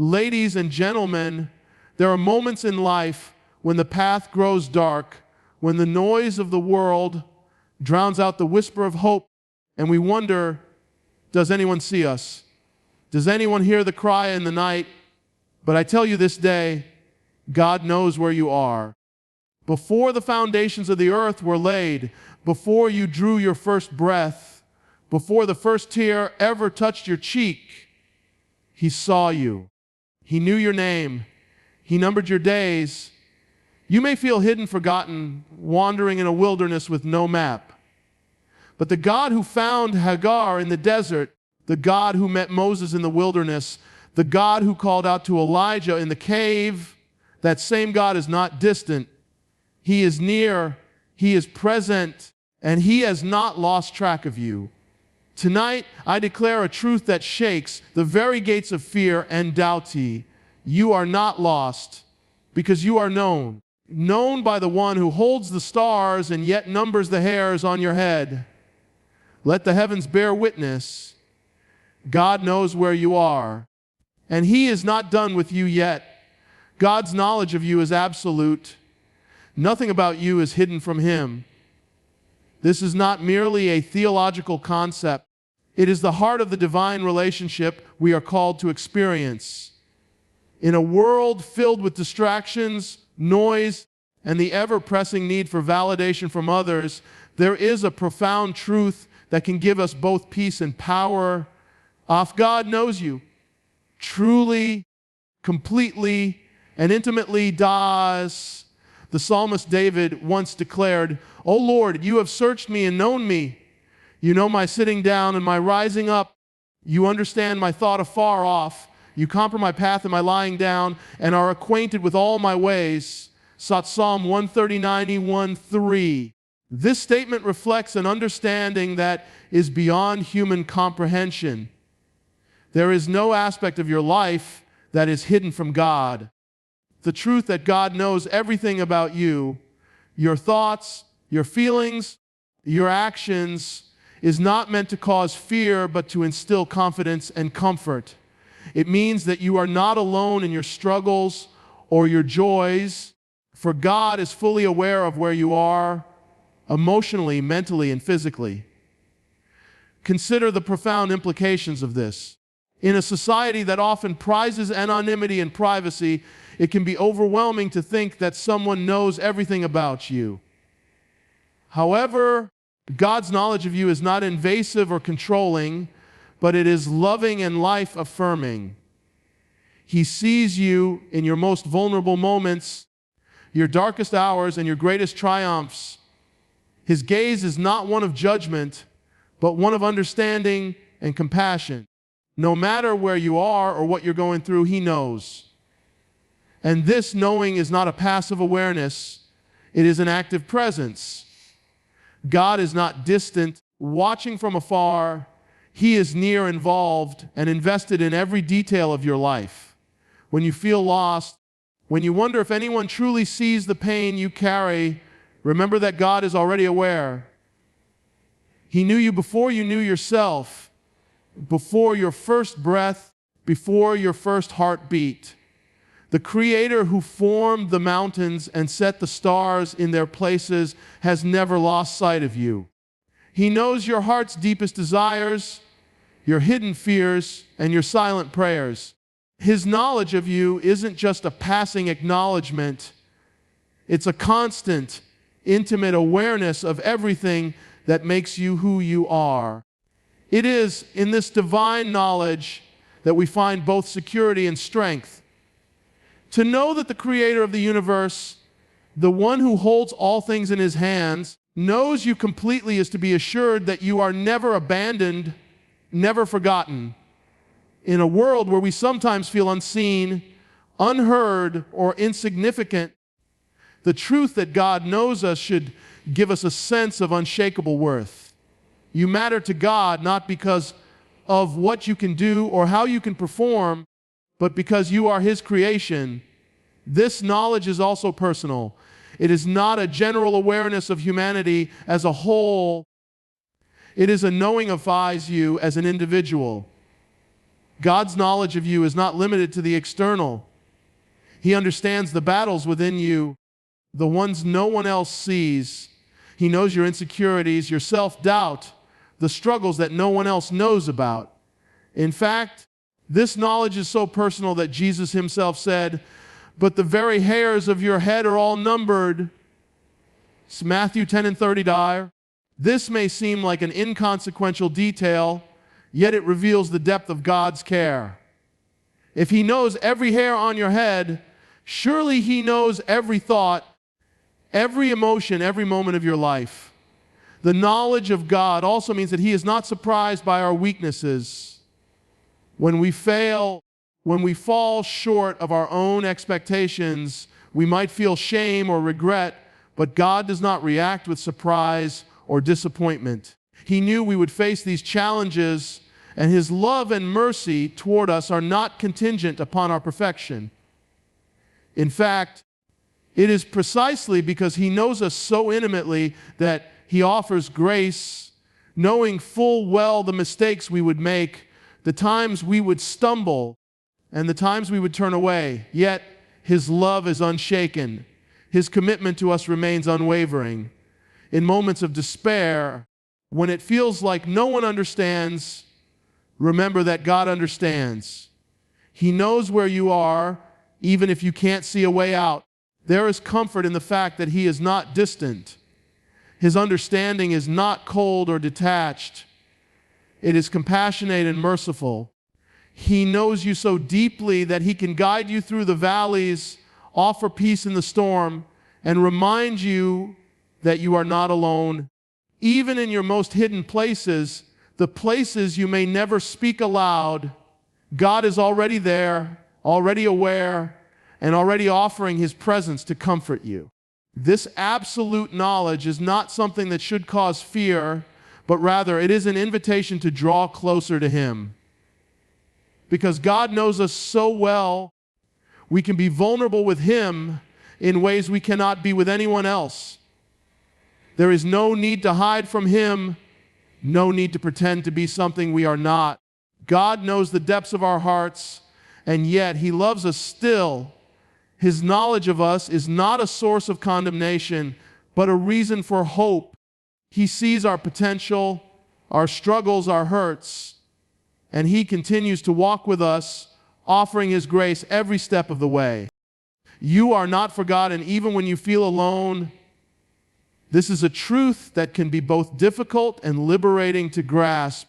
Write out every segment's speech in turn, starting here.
Ladies and gentlemen, there are moments in life when the path grows dark, when the noise of the world drowns out the whisper of hope, and we wonder, does anyone see us? Does anyone hear the cry in the night? But I tell you this day, God knows where you are. Before the foundations of the earth were laid, before you drew your first breath, before the first tear ever touched your cheek, He saw you. He knew your name. He numbered your days. You may feel hidden, forgotten, wandering in a wilderness with no map. But the God who found Hagar in the desert, the God who met Moses in the wilderness, the God who called out to Elijah in the cave, that same God is not distant. He is near, He is present, and He has not lost track of you. Tonight, I declare a truth that shakes the very gates of fear and doubt. You are not lost because you are known. Known by the one who holds the stars and yet numbers the hairs on your head. Let the heavens bear witness. God knows where you are, and He is not done with you yet. God's knowledge of you is absolute. Nothing about you is hidden from Him. This is not merely a theological concept. It is the heart of the divine relationship we are called to experience. In a world filled with distractions, noise, and the ever-pressing need for validation from others, there is a profound truth that can give us both peace and power. God knows you. Truly, completely, and intimately does. The psalmist David once declared, "O Lord, you have searched me and known me. You know my sitting down and my rising up. You understand my thought afar off. You comprehend my path and my lying down, and are acquainted with all my ways." Psalm 139:1-3. This statement reflects an understanding that is beyond human comprehension. There is no aspect of your life that is hidden from God. The truth that God knows everything about you, your thoughts, your feelings, your actions, is not meant to cause fear, but to instill confidence and comfort. It means that you are not alone in your struggles or your joys, for God is fully aware of where you are, emotionally, mentally, and physically. Consider the profound implications of this. In a society that often prizes anonymity and privacy, it can be overwhelming to think that someone knows everything about you. However, God's knowledge of you is not invasive or controlling, but it is loving and life-affirming. He sees you in your most vulnerable moments, your darkest hours, and your greatest triumphs. His gaze is not one of judgment, but one of understanding and compassion. No matter where you are or what you're going through, He knows. And this knowing is not a passive awareness, it is an active presence. God is not distant, watching from afar. He is near, involved, and invested in every detail of your life. When you feel lost, when you wonder if anyone truly sees the pain you carry, remember that God is already aware. He knew you before you knew yourself, before your first breath, before your first heartbeat. The Creator who formed the mountains and set the stars in their places has never lost sight of you. He knows your heart's deepest desires, your hidden fears, and your silent prayers. His knowledge of you isn't just a passing acknowledgement. It's a constant, intimate awareness of everything that makes you who you are. It is in this divine knowledge that we find both security and strength. To know that the Creator of the universe, the one who holds all things in His hands, knows you completely is to be assured that you are never abandoned, never forgotten. In a world where we sometimes feel unseen, unheard, or insignificant, the truth that God knows us should give us a sense of unshakable worth. You matter to God not because of what you can do or how you can perform, but because you are His creation. This knowledge is also personal. It is not a general awareness of humanity as a whole. It is a knowing of you as an individual. God's knowledge of you is not limited to the external. He understands the battles within you, the ones no one else sees. He knows your insecurities, your self-doubt, the struggles that no one else knows about. In fact, this knowledge is so personal that Jesus himself said, "But the very hairs of your head are all numbered." It's Matthew 10:30. This may seem like an inconsequential detail, yet it reveals the depth of God's care. If he knows every hair on your head, surely he knows every thought, every emotion, every moment of your life. The knowledge of God also means that he is not surprised by our weaknesses. When we fail, when we fall short of our own expectations, we might feel shame or regret, but God does not react with surprise or disappointment. He knew we would face these challenges, and his love and mercy toward us are not contingent upon our perfection. In fact, it is precisely because he knows us so intimately that he offers grace, knowing full well the mistakes we would make, the times we would stumble, and the times we would turn away. Yet his love is unshaken. His commitment to us remains unwavering. In moments of despair, when it feels like no one understands, remember that God understands. He knows where you are, even if you can't see a way out. There is comfort in the fact that he is not distant. His understanding is not cold or detached. It is compassionate and merciful. He knows you so deeply that he can guide you through the valleys, offer peace in the storm, and remind you that you are not alone. Even in your most hidden places, the places you may never speak aloud, God is already there, already aware, and already offering his presence to comfort you. This absolute knowledge is not something that should cause fear, but rather it is an invitation to draw closer to him. Because God knows us so well, we can be vulnerable with him in ways we cannot be with anyone else. There is no need to hide from him, no need to pretend to be something we are not. God knows the depths of our hearts, and yet he loves us still. His knowledge of us is not a source of condemnation, but a reason for hope. He sees our potential, our struggles, our hurts, and he continues to walk with us, offering his grace every step of the way. You are not forgotten even when you feel alone. This is a truth that can be both difficult and liberating to grasp.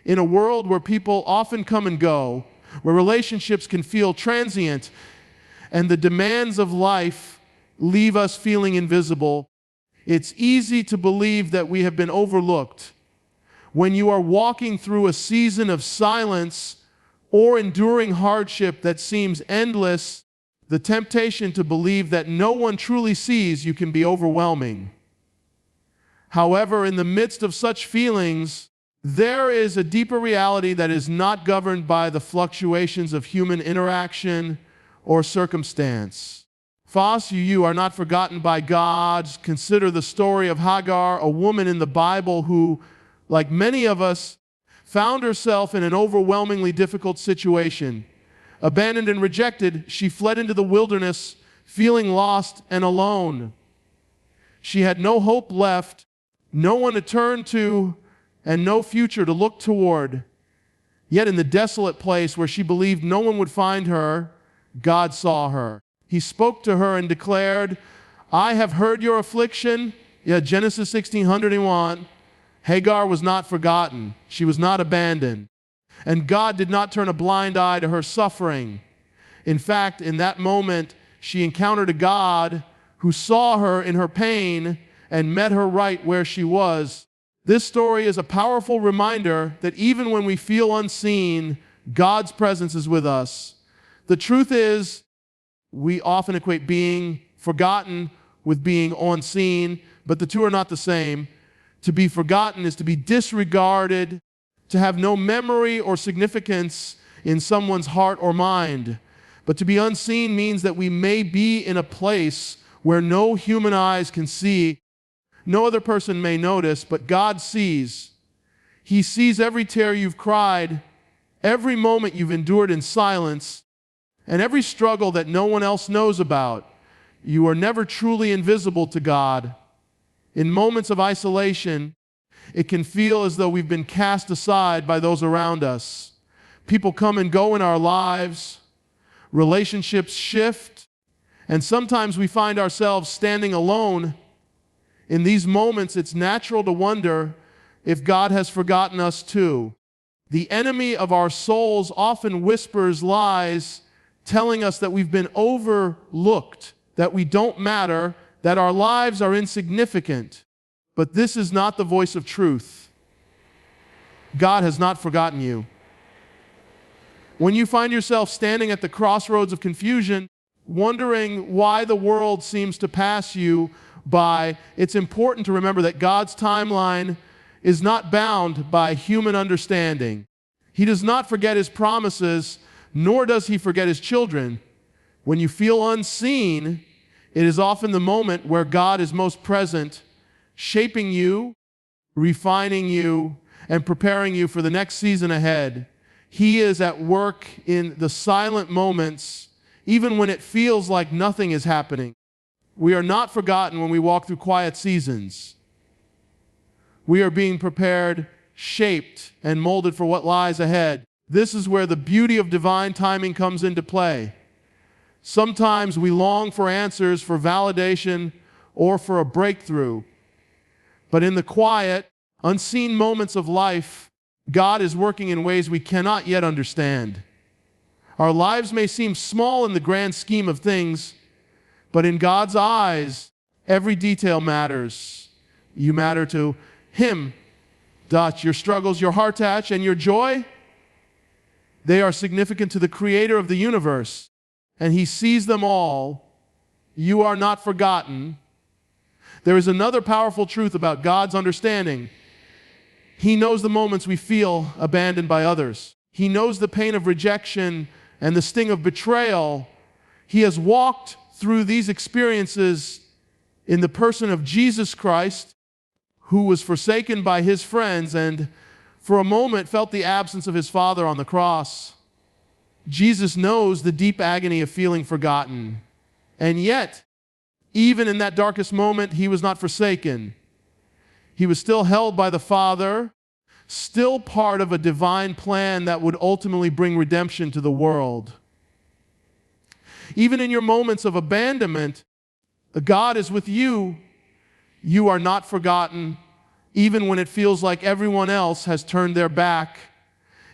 In a world where people often come and go, where relationships can feel transient, and the demands of life leave us feeling invisible, it's easy to believe that we have been overlooked. When you are walking through a season of silence or enduring hardship that seems endless, the temptation to believe that no one truly sees you can be overwhelming. However, in the midst of such feelings, there is a deeper reality that is not governed by the fluctuations of human interaction or circumstance. You are not forgotten by God. Consider the story of Hagar, a woman in the Bible who, like many of us, found herself in an overwhelmingly difficult situation. Abandoned and rejected, she fled into the wilderness, feeling lost and alone. She had no hope left, no one to turn to, and no future to look toward. Yet in the desolate place where she believed no one would find her, God saw her. He spoke to her and declared, "I have heard your affliction." Genesis 16:101. Hagar was not forgotten. She was not abandoned. And God did not turn a blind eye to her suffering. In fact, in that moment, she encountered a God who saw her in her pain and met her right where she was. This story is a powerful reminder that even when we feel unseen, God's presence is with us. The truth is, we often equate being forgotten with being unseen, but the two are not the same. To be forgotten is to be disregarded, to have no memory or significance in someone's heart or mind. But to be unseen means that we may be in a place where no human eyes can see, no other person may notice, but God sees. He sees every tear you've cried, Every moment you've endured in silence, and every struggle that no one else knows about, you are never truly invisible to God. In moments of isolation, it can feel as though we've been cast aside by those around us. People come and go in our lives, relationships shift, and sometimes we find ourselves standing alone. In these moments, it's natural to wonder if God has forgotten us too. The enemy of our souls often whispers lies, telling us that we've been overlooked, that we don't matter, that our lives are insignificant. But this is not the voice of truth. God has not forgotten you. When you find yourself standing at the crossroads of confusion, wondering why the world seems to pass you by, it's important to remember that God's timeline is not bound by human understanding. He does not forget his promises, nor does he forget his children. When you feel unseen, it is often the moment where God is most present, shaping you, refining you, and preparing you for the next season ahead. He is at work in the silent moments, even when it feels like nothing is happening. We are not forgotten when we walk through quiet seasons. We are being prepared, shaped, and molded for what lies ahead. This is where the beauty of divine timing comes into play. Sometimes we long for answers, for validation, or for a breakthrough. But in the quiet, unseen moments of life, God is working in ways we cannot yet understand. Our lives may seem small in the grand scheme of things, but in God's eyes, every detail matters. You matter to him. Your struggles, your heart attach, and your joy, they are significant to the creator of the universe, and he sees them all. You are not forgotten. There is another powerful truth about God's understanding. He knows the moments we feel abandoned by others. He knows the pain of rejection and the sting of betrayal. He has walked through these experiences in the person of Jesus Christ, who was forsaken by his friends and for a moment felt the absence of his Father on the cross. Jesus knows the deep agony of feeling forgotten. And yet, even in that darkest moment, he was not forsaken. He was still held by the Father, still part of a divine plan that would ultimately bring redemption to the world. Even in your moments of abandonment, God is with you. You are not forgotten, even when it feels like everyone else has turned their back.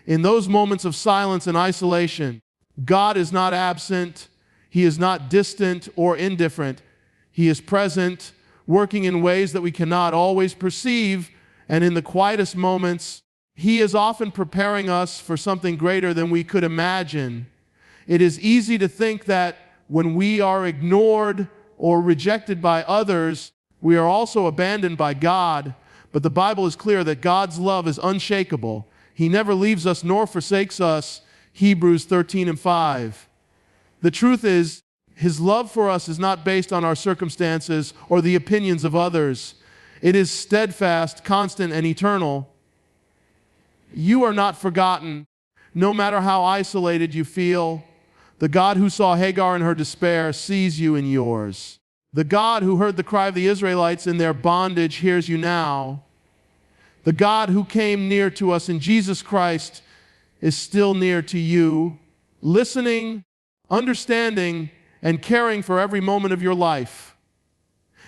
In those moments of silence and isolation, God is not absent. He is not distant or indifferent. He is present, working in ways that we cannot always perceive, and in the quietest moments, he is often preparing us for something greater than we could imagine. It is easy to think that when we are ignored or rejected by others, we are also abandoned by God. But the Bible is clear that God's love is unshakable. He never leaves us nor forsakes us. Hebrews 13:5. The truth is, his love for us is not based on our circumstances or the opinions of others. It is steadfast, constant, and eternal. You are not forgotten, no matter how isolated you feel. The God who saw Hagar in her despair sees you in yours. The God who heard the cry of the Israelites in their bondage hears you now. The God who came near to us in Jesus Christ is still near to you, listening, understanding, and caring for every moment of your life.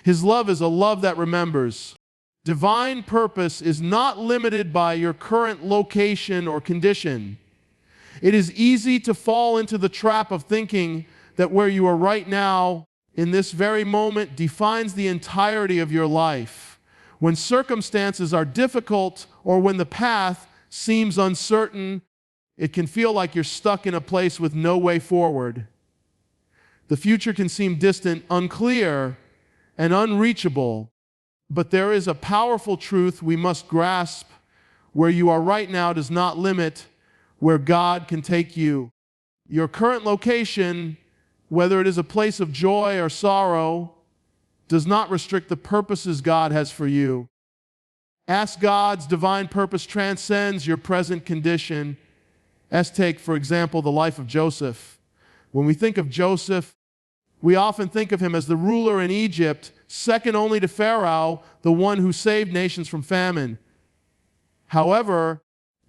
His love is a love that remembers. Divine purpose is not limited by your current location or condition. It is easy to fall into the trap of thinking that where you are right now, in this very moment, defines the entirety of your life. When circumstances are difficult or when the path seems uncertain, it can feel like you're stuck in a place with no way forward. The future can seem distant, unclear, and unreachable, but there is a powerful truth we must grasp. Where you are right now does not limit where God can take you. Your current location, whether it is a place of joy or sorrow, does not restrict the purposes God has for you. Ask God's divine purpose transcends your present condition. Let's take, for example, the life of Joseph. When we think of Joseph, we often think of him as the ruler in Egypt, second only to Pharaoh, the one who saved nations from famine. However,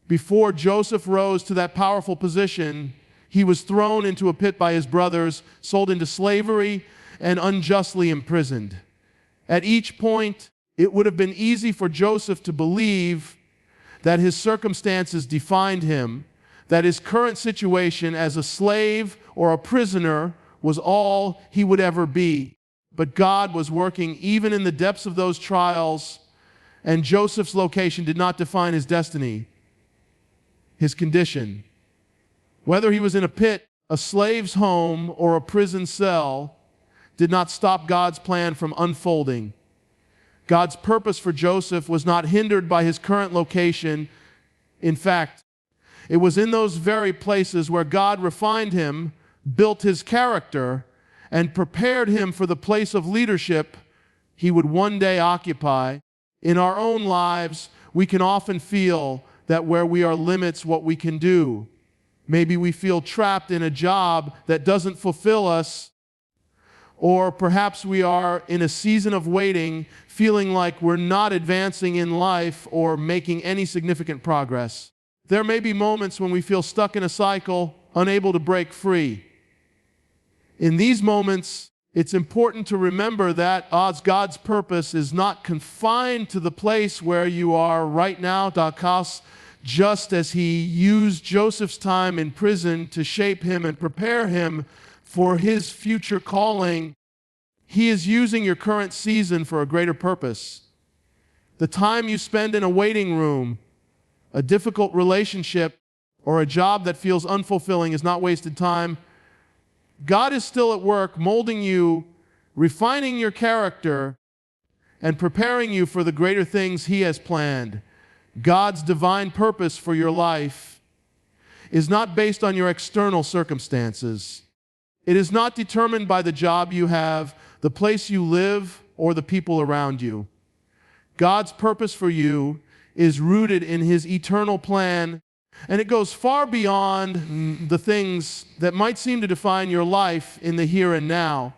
before Joseph rose to that powerful position, he was thrown into a pit by his brothers, sold into slavery, and unjustly imprisoned. At each point, it would have been easy for Joseph to believe that his circumstances defined him, that his current situation as a slave or a prisoner was all he would ever be. But God was working even in the depths of those trials, and Joseph's location did not define his destiny, his condition. Whether he was in a pit, a slave's home, or a prison cell, did not stop God's plan from unfolding. God's purpose for Joseph was not hindered by his current location. In fact, it was in those very places where God refined him, built his character, and prepared him for the place of leadership he would one day occupy. In our own lives, we can often feel that where we are limits what we can do. Maybe we feel trapped in a job that doesn't fulfill us, or perhaps we are in a season of waiting, feeling like we're not advancing in life or making any significant progress. There may be moments when we feel stuck in a cycle, unable to break free. In these moments, it's important to remember that God's purpose is not confined to the place where you are right now, just as he used Joseph's time in prison to shape him and prepare him for his future calling. He is using your current season for a greater purpose. The time you spend in a waiting room, a difficult relationship, or a job that feels unfulfilling is not wasted time. God is still at work molding you, refining your character, and preparing you for the greater things he has planned. God's divine purpose for your life is not based on your external circumstances. It is not determined by the job you have, the place you live, or the people around you. God's purpose for you is rooted in his eternal plan, and it goes far beyond the things that might seem to define your life in the here and now.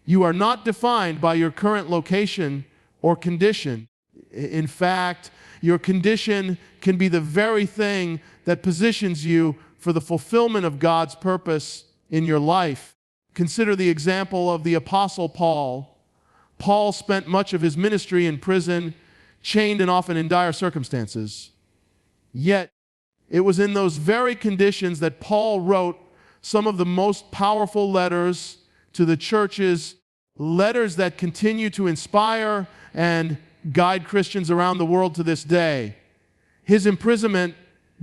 You are not defined by your current location or condition. In fact, your condition can be the very thing that positions you for the fulfillment of God's purpose in your life. Consider the example of the Apostle Paul. Paul spent much of his ministry in prison, chained and often in dire circumstances. Yet, it was in those very conditions that Paul wrote some of the most powerful letters to the churches, letters that continue to inspire and guide Christians around the world to this day. His imprisonment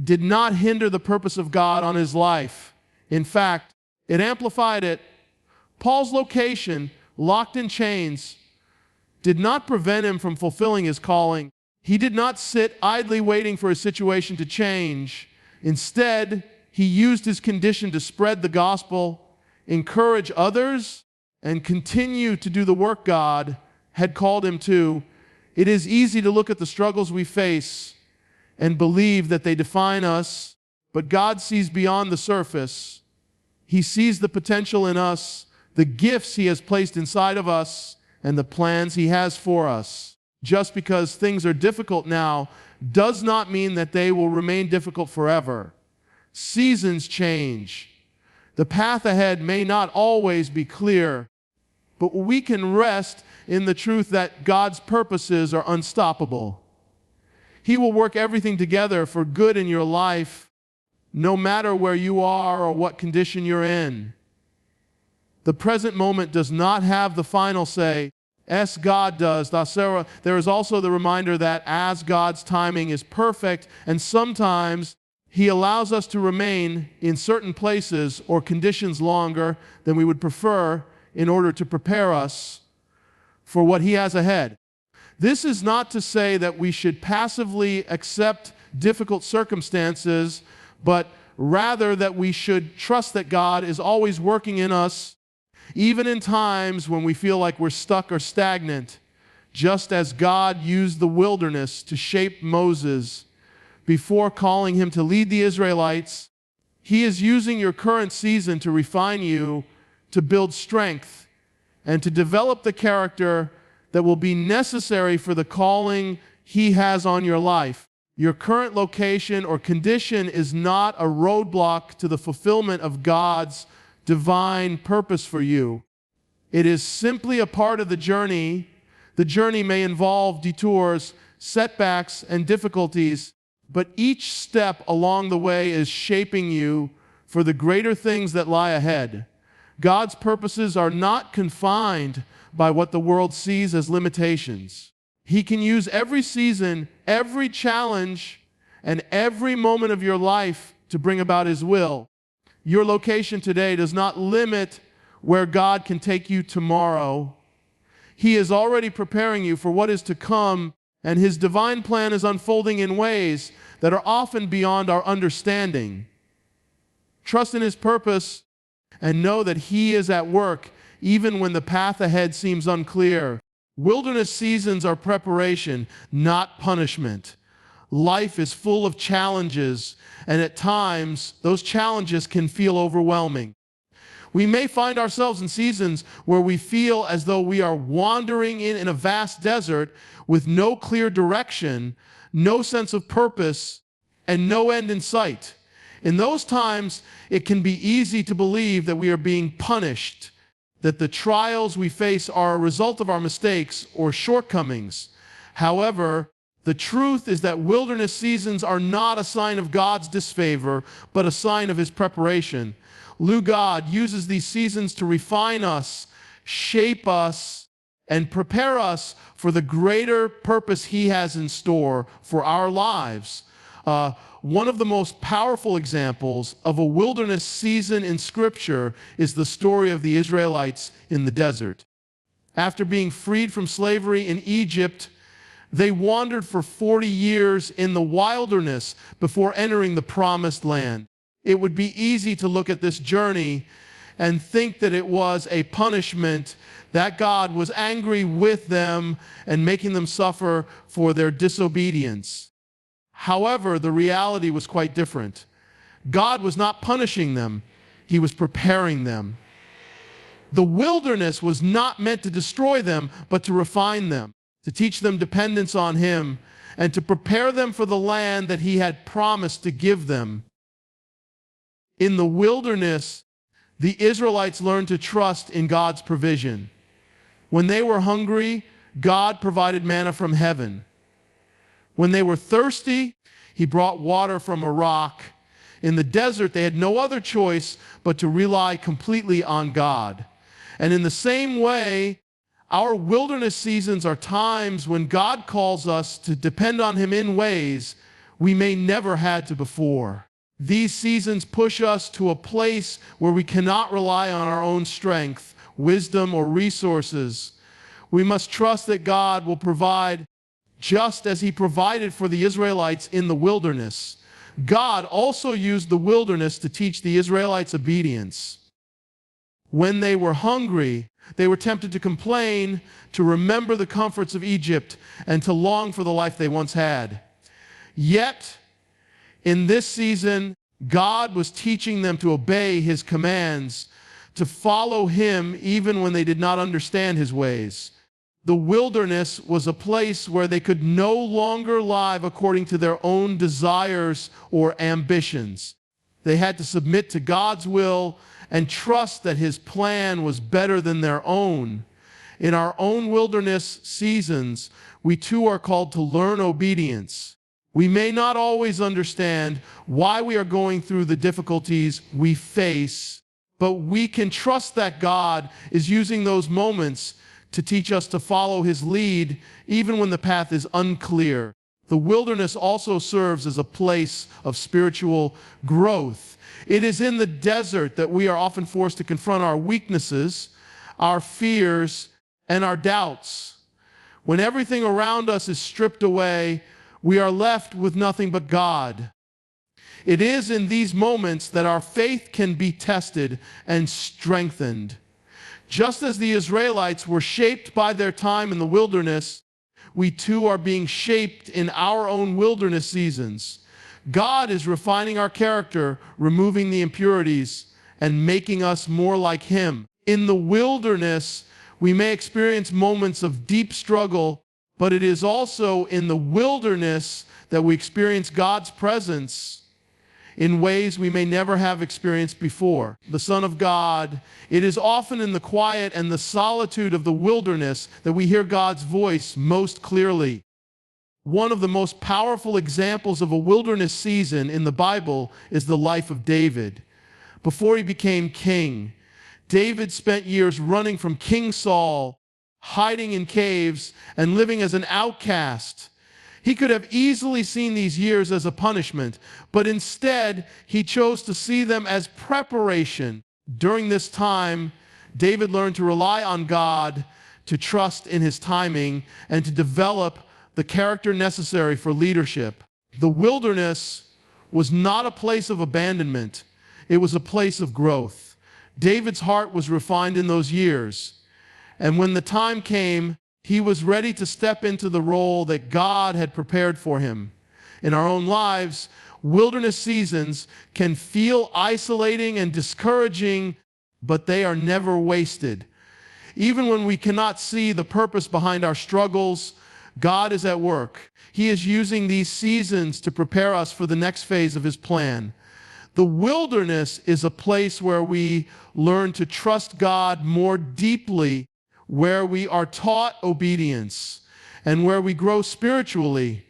did not hinder the purpose of God on his life. In fact, it amplified it. Paul's location, locked in chains, did not prevent him from fulfilling his calling. He did not sit idly waiting for his situation to change. Instead, he used his condition to spread the gospel, encourage others, and continue to do the work God had called him to. It is easy to look at the struggles we face and believe that they define us, but God sees beyond the surface. He sees the potential in us, the gifts he has placed inside of us, and the plans he has for us. Just because things are difficult now does not mean that they will remain difficult forever. Seasons change. The path ahead may not always be clear, but we can rest in the truth that God's purposes are unstoppable. He will work everything together for good in your life, no matter where you are or what condition you're in. The present moment does not have the final say. As God does. There is also the reminder that as God's timing is perfect, and sometimes he allows us to remain in certain places or conditions longer than we would prefer in order to prepare us for what he has ahead. This is not to say that we should passively accept difficult circumstances, but rather that we should trust that God is always working in us, even in times when we feel like we're stuck or stagnant, just as God used the wilderness to shape Moses before calling him to lead the Israelites. He is using your current season to refine you, to build strength, and to develop the character that will be necessary for the calling he has on your life. Your current location or condition is not a roadblock to the fulfillment of God's divine purpose for you. It is simply a part of the journey. The journey may involve detours, setbacks, and difficulties, but each step along the way is shaping you for the greater things that lie ahead. God's purposes are not confined by what the world sees as limitations. He can use every season, every challenge, and every moment of your life to bring about His will. Your location today does not limit where God can take you tomorrow. He is already preparing you for what is to come, and His divine plan is unfolding in ways that are often beyond our understanding. Trust in His purpose and know that He is at work even when the path ahead seems unclear. Wilderness seasons are preparation, not punishment. Life is full of challenges, and at times, those challenges can feel overwhelming. We may find ourselves in seasons where we feel as though we are wandering in a vast desert with no clear direction, no sense of purpose, and no end in sight. In those times, it can be easy to believe that we are being punished, that the trials we face are a result of our mistakes or shortcomings. However, the truth is that wilderness seasons are not a sign of God's disfavor, but a sign of His preparation. God uses these seasons to refine us, shape us, and prepare us for the greater purpose He has in store for our lives. One of the most powerful examples of a wilderness season in Scripture is the story of the Israelites in the desert. After being freed from slavery in Egypt, they wandered for 40 years in the wilderness before entering the promised land. It would be easy to look at this journey and think that it was a punishment, that God was angry with them and making them suffer for their disobedience. However, the reality was quite different. God was not punishing them, He was preparing them. The wilderness was not meant to destroy them, but to refine them, to teach them dependence on Him, and to prepare them for the land that He had promised to give them. In the wilderness, the Israelites learned to trust in God's provision. When they were hungry, God provided manna from heaven. When they were thirsty, He brought water from a rock. In the desert, they had no other choice but to rely completely on God. And in the same way, our wilderness seasons are times when God calls us to depend on Him in ways we may never had to before. These seasons push us to a place where we cannot rely on our own strength, wisdom, or resources. We must trust that God will provide just as He provided for the Israelites in the wilderness. God also used the wilderness to teach the Israelites obedience. When they were hungry, they were tempted to complain, to remember the comforts of Egypt, and to long for the life they once had. Yet, in this season, God was teaching them to obey His commands, to follow Him even when they did not understand His ways. The wilderness was a place where they could no longer live according to their own desires or ambitions. They had to submit to God's will and trust that His plan was better than their own. In our own wilderness seasons, we too are called to learn obedience. We may not always understand why we are going through the difficulties we face, but we can trust that God is using those moments to teach us to follow His lead even when the path is unclear. The wilderness also serves as a place of spiritual growth. It is in the desert that we are often forced to confront our weaknesses, our fears, and our doubts. When everything around us is stripped away, we are left with nothing but God. It is in these moments that our faith can be tested and strengthened. Just as the Israelites were shaped by their time in the wilderness, we too are being shaped in our own wilderness seasons. God is refining our character, removing the impurities, and making us more like Him. In the wilderness, we may experience moments of deep struggle, but it is also in the wilderness that we experience God's presence in ways we may never have experienced before. The Son of God, it is often in the quiet and the solitude of the wilderness that we hear God's voice most clearly. One of the most powerful examples of a wilderness season in the Bible is the life of David. Before he became king, David spent years running from King Saul, hiding in caves, and living as an outcast. He could have easily seen these years as a punishment, but instead he chose to see them as preparation. During this time, David learned to rely on God, to trust in His timing, and to develop the character necessary for leadership. The wilderness was not a place of abandonment. It was a place of growth. David's heart was refined in those years. And when the time came, he was ready to step into the role that God had prepared for him. In our own lives, wilderness seasons can feel isolating and discouraging, but they are never wasted. Even when we cannot see the purpose behind our struggles, God is at work. He is using these seasons to prepare us for the next phase of His plan. The wilderness is a place where we learn to trust God more deeply, where we are taught obedience, and where we grow spiritually.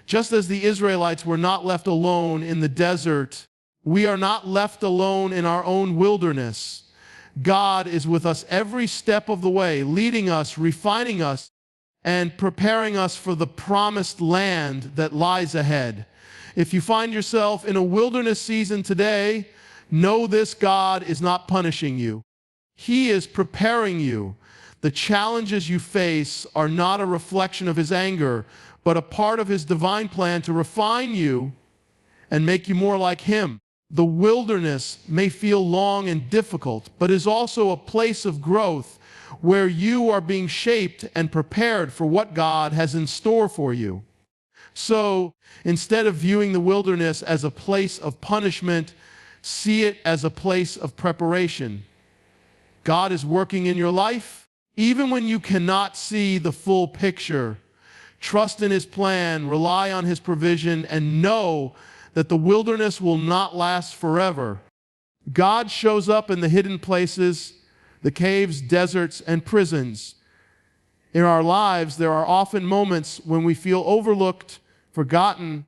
Just as the Israelites were not left alone in the desert, we are not left alone in our own wilderness. God is with us every step of the way, leading us, refining us, and preparing us for the promised land that lies ahead. If you find yourself in a wilderness season today, know this: God is not punishing you. He is preparing you. The challenges you face are not a reflection of His anger, but a part of His divine plan to refine you and make you more like Him. The wilderness may feel long and difficult, but is also a place of growth where you are being shaped and prepared for what God has in store for you. So, instead of viewing the wilderness as a place of punishment, see it as a place of preparation. God is working in your life, even when you cannot see the full picture. Trust in His plan, rely on His provision, and know that the wilderness will not last forever. God shows up in the hidden places, the caves, deserts, and prisons. In our lives, there are often moments when we feel overlooked, forgotten,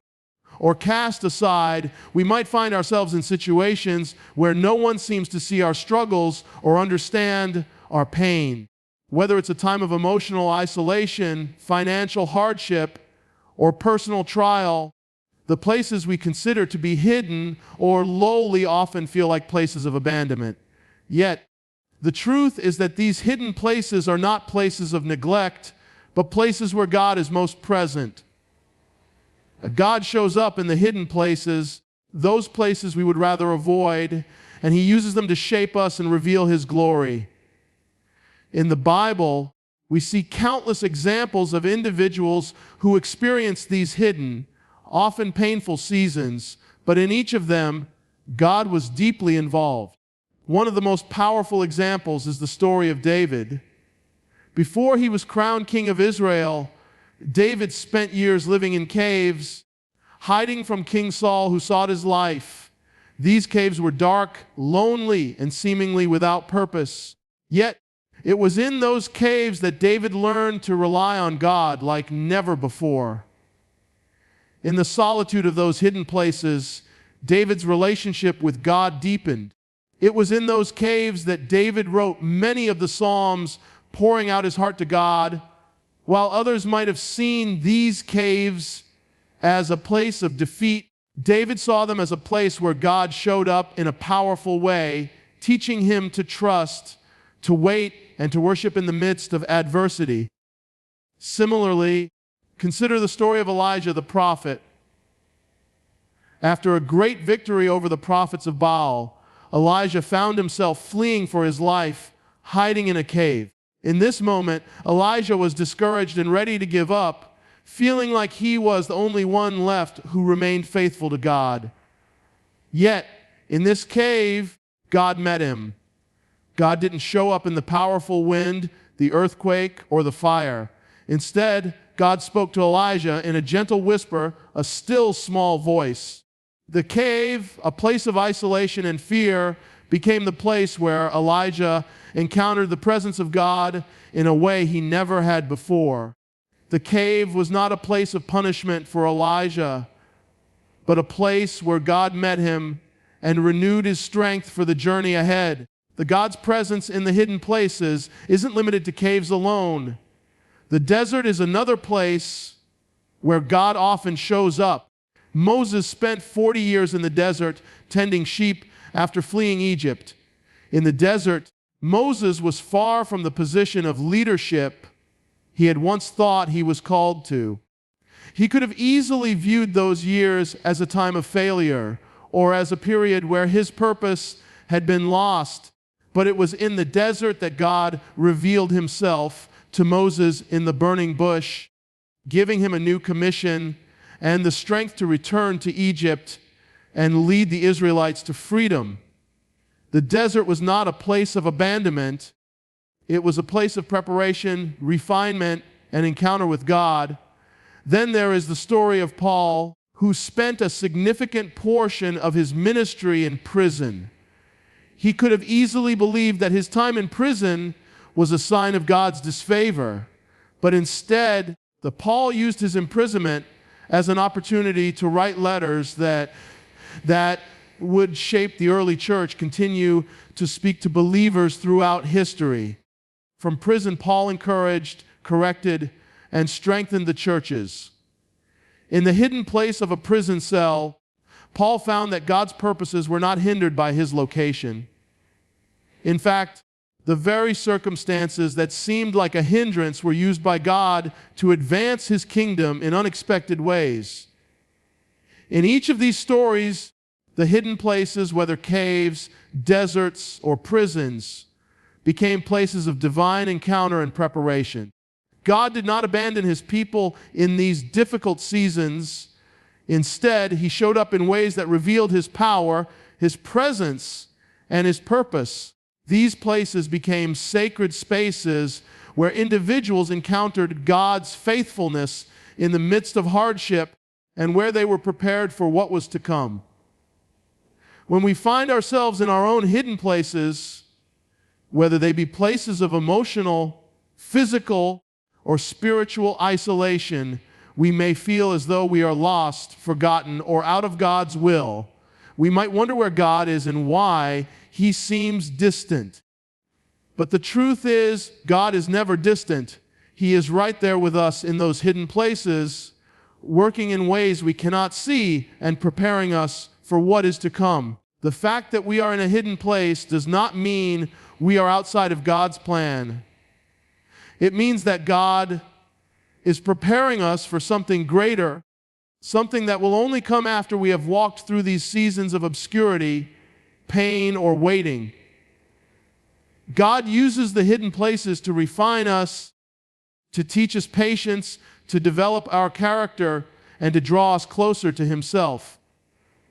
or cast aside. We might find ourselves in situations where no one seems to see our struggles or understand our pain. Whether it's a time of emotional isolation, financial hardship, or personal trial, the places we consider to be hidden or lowly often feel like places of abandonment. Yet, the truth is that these hidden places are not places of neglect, but places where God is most present. God shows up in the hidden places, those places we would rather avoid, and He uses them to shape us and reveal His glory. In the Bible, we see countless examples of individuals who experience these hidden, often painful seasons, but in each of them, God was deeply involved. One of the most powerful examples is the story of David. Before he was crowned king of Israel, David spent years living in caves, hiding from King Saul, who sought his life. These caves were dark, lonely, and seemingly without purpose. Yet, it was in those caves that David learned to rely on God like never before. In the solitude of those hidden places, David's relationship with God deepened. It was in those caves that David wrote many of the Psalms, pouring out his heart to God, while others might have seen these caves as a place of defeat. David saw them as a place where God showed up in a powerful way, teaching him to trust, to wait, and to worship in the midst of adversity. Similarly, consider the story of Elijah the prophet. After a great victory over the prophets of Baal, Elijah found himself fleeing for his life, hiding in a cave. In this moment, Elijah was discouraged and ready to give up, feeling like he was the only one left who remained faithful to God. Yet, in this cave, God met him. God didn't show up in the powerful wind, the earthquake, or the fire. Instead, God spoke to Elijah in a gentle whisper, a still small voice. The cave, a place of isolation and fear, became the place where Elijah encountered the presence of God in a way he never had before. The cave was not a place of punishment for Elijah, but a place where God met him and renewed his strength for the journey ahead. God's presence in the hidden places isn't limited to caves alone. The desert is another place where God often shows up. Moses spent 40 years in the desert tending sheep after fleeing Egypt. In the desert, Moses was far from the position of leadership he had once thought he was called to. He could have easily viewed those years as a time of failure or as a period where his purpose had been lost. But it was in the desert that God revealed himself to Moses in the burning bush, giving him a new commission and the strength to return to Egypt and lead the Israelites to freedom. The desert was not a place of abandonment. It was a place of preparation, refinement, and encounter with God. Then there is the story of Paul, who spent a significant portion of his ministry in prison. He could have easily believed that his time in prison was a sign of God's disfavor, but instead, Paul used his imprisonment as an opportunity to write letters that would shape the early church, continue to speak to believers throughout history. From prison, Paul encouraged, corrected, and strengthened the churches. In the hidden place of a prison cell, Paul found that God's purposes were not hindered by his location. In fact, the very circumstances that seemed like a hindrance were used by God to advance his kingdom in unexpected ways. In each of these stories, the hidden places, whether caves, deserts, or prisons, became places of divine encounter and preparation. God did not abandon his people in these difficult seasons. Instead, he showed up in ways that revealed his power, his presence, and his purpose. These places became sacred spaces where individuals encountered God's faithfulness in the midst of hardship and where they were prepared for what was to come. When we find ourselves in our own hidden places, whether they be places of emotional, physical, or spiritual isolation, we may feel as though we are lost, forgotten, or out of God's will. We might wonder where God is and why he seems distant. But the truth is, God is never distant. He is right there with us in those hidden places, working in ways we cannot see and preparing us for what is to come. The fact that we are in a hidden place does not mean we are outside of God's plan. It means that God is preparing us for something greater, something that will only come after we have walked through these seasons of obscurity, pain, or waiting. God uses the hidden places to refine us, to teach us patience, to develop our character, and to draw us closer to himself.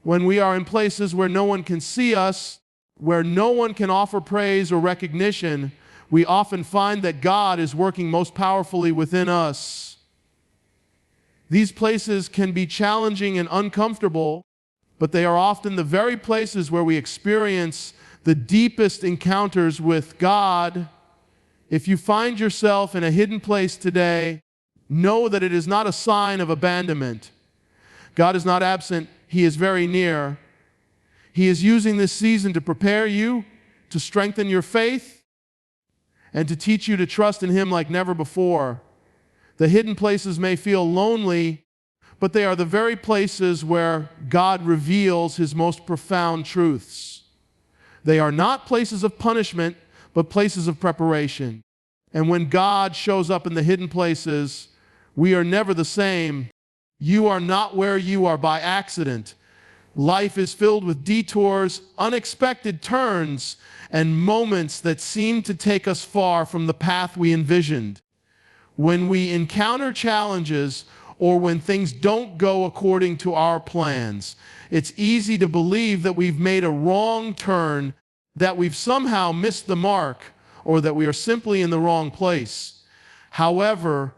When we are in places where no one can see us, where no one can offer praise or recognition, we often find that God is working most powerfully within us. These places can be challenging and uncomfortable, but they are often the very places where we experience the deepest encounters with God. If you find yourself in a hidden place today, know that it is not a sign of abandonment. God is not absent. He is very near. He is using this season to prepare you, to strengthen your faith, and to teach you to trust in him like never before. The hidden places may feel lonely, but they are the very places where God reveals his most profound truths. They are not places of punishment, but places of preparation. And when God shows up in the hidden places, we are never the same. You are not where you are by accident. Life is filled with detours, unexpected turns, and moments that seem to take us far from the path we envisioned. When we encounter challenges or when things don't go according to our plans. It's easy to believe that we've made a wrong turn, that we've somehow missed the mark, or that we are simply in the wrong place. However,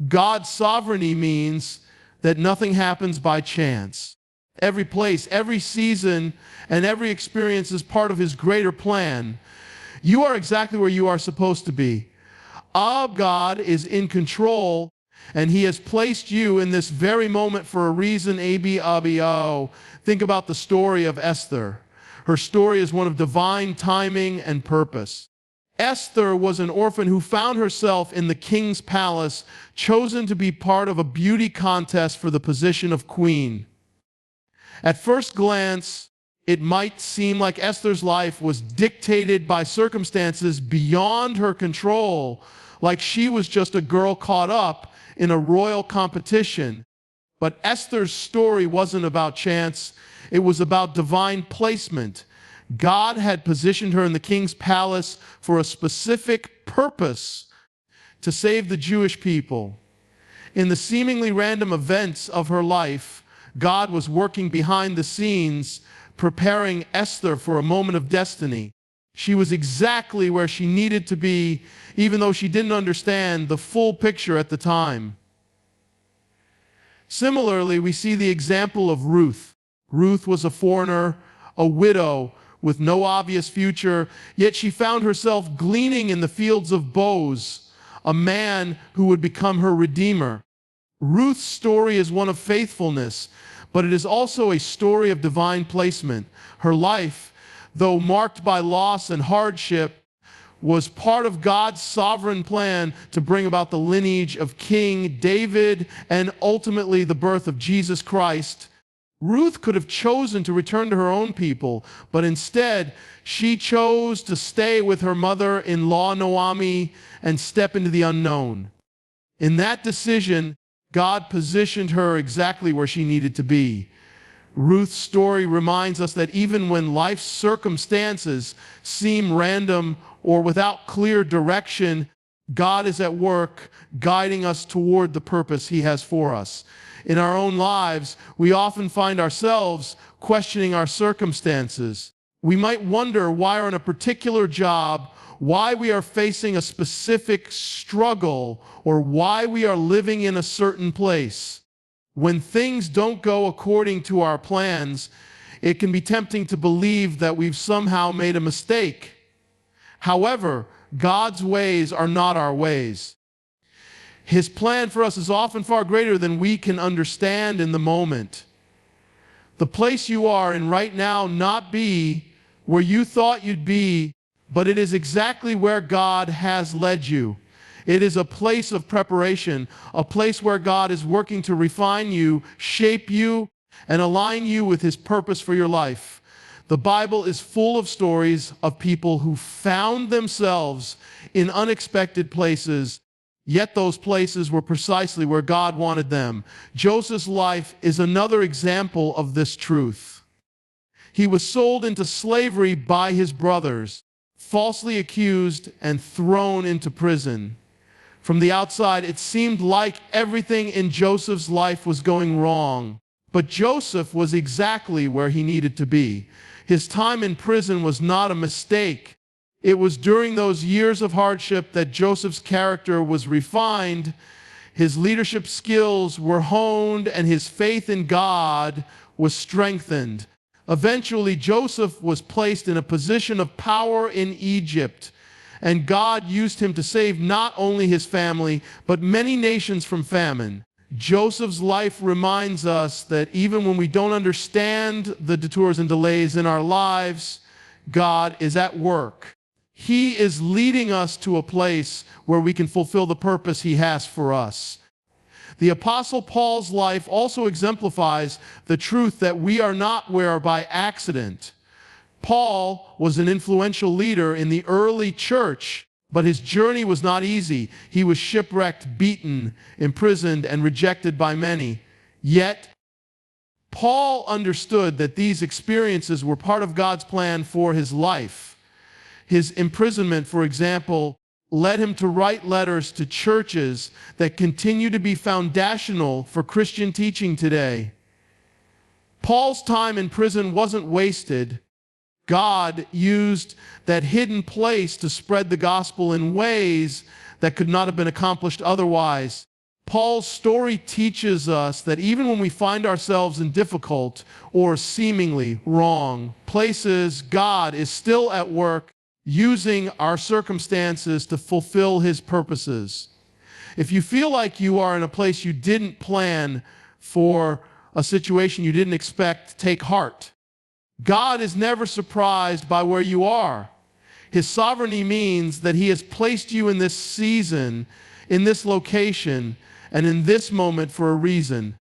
God's sovereignty means that nothing happens by chance. Every place, every season, and every experience is part of His greater plan. You are exactly where you are supposed to be. Our God is in control, and He has placed you in this very moment for a reason, A-B-A-B-O. Think about the story of Esther. Her story is one of divine timing and purpose. Esther was an orphan who found herself in the king's palace, chosen to be part of a beauty contest for the position of queen. At first glance, it might seem like Esther's life was dictated by circumstances beyond her control, like she was just a girl caught up in a royal competition. But Esther's story wasn't about chance, it was about divine placement. God had positioned her in the king's palace for a specific purpose, to save the Jewish people. In the seemingly random events of her life, God was working behind the scenes, preparing Esther for a moment of destiny. She was exactly where she needed to be, even though she didn't understand the full picture at the time. Similarly, we see the example of Ruth. Ruth was a foreigner, a widow, with no obvious future, yet she found herself gleaning in the fields of Boaz, a man who would become her redeemer. Ruth's story is one of faithfulness, but it is also a story of divine placement. Her life, though marked by loss and hardship, was part of God's sovereign plan to bring about the lineage of King David and ultimately the birth of Jesus Christ. Ruth could have chosen to return to her own people, but instead she chose to stay with her mother-in-law Naomi and step into the unknown. In that decision, God positioned her exactly where she needed to be. Ruth's story reminds us that even when life's circumstances seem random or without clear direction, God is at work guiding us toward the purpose He has for us. In our own lives, we often find ourselves questioning our circumstances. We might wonder why we're in a particular job, why we are facing a specific struggle, or why we are living in a certain place. When things don't go according to our plans, it can be tempting to believe that we've somehow made a mistake. However, God's ways are not our ways. His plan for us is often far greater than we can understand in the moment. The place you are in right now not be where you thought you'd be, but it is exactly where God has led you. It is a place of preparation, a place where God is working to refine you, shape you, and align you with His purpose for your life. The Bible is full of stories of people who found themselves in unexpected places, yet those places were precisely where God wanted them. Joseph's life is another example of this truth. He was sold into slavery by his brothers, falsely accused and thrown into prison. From the outside, it seemed like everything in Joseph's life was going wrong. But Joseph was exactly where he needed to be. His time in prison was not a mistake. It was during those years of hardship that Joseph's character was refined, his leadership skills were honed, and his faith in God was strengthened. Eventually, Joseph was placed in a position of power in Egypt, and God used him to save not only his family, but many nations from famine. Joseph's life reminds us that even when we don't understand the detours and delays in our lives, God is at work. He is leading us to a place where we can fulfill the purpose He has for us. The Apostle Paul's life also exemplifies the truth that we are not where we are by accident. Paul was an influential leader in the early church, but his journey was not easy. He was shipwrecked, beaten, imprisoned, and rejected by many. Yet, Paul understood that these experiences were part of God's plan for his life. His imprisonment, for example, led him to write letters to churches that continue to be foundational for Christian teaching today. Paul's time in prison wasn't wasted. God used that hidden place to spread the gospel in ways that could not have been accomplished otherwise. Paul's story teaches us that even when we find ourselves in difficult or seemingly wrong places, God is still at work using our circumstances to fulfill His purposes. If you feel like you are in a place you didn't plan for, a situation you didn't expect, take heart. God is never surprised by where you are. His sovereignty means that He has placed you in this season, in this location, and in this moment for a reason.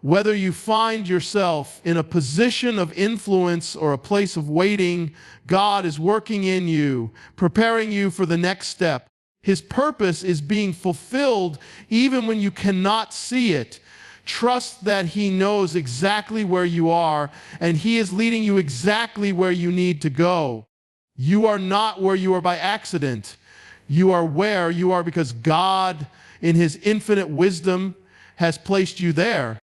Whether you find yourself in a position of influence or a place of waiting, God is working in you, preparing you for the next step. His purpose is being fulfilled even when you cannot see it. Trust that He knows exactly where you are, and He is leading you exactly where you need to go. You are not where you are by accident. You are where you are because God, in His infinite wisdom, has placed you there.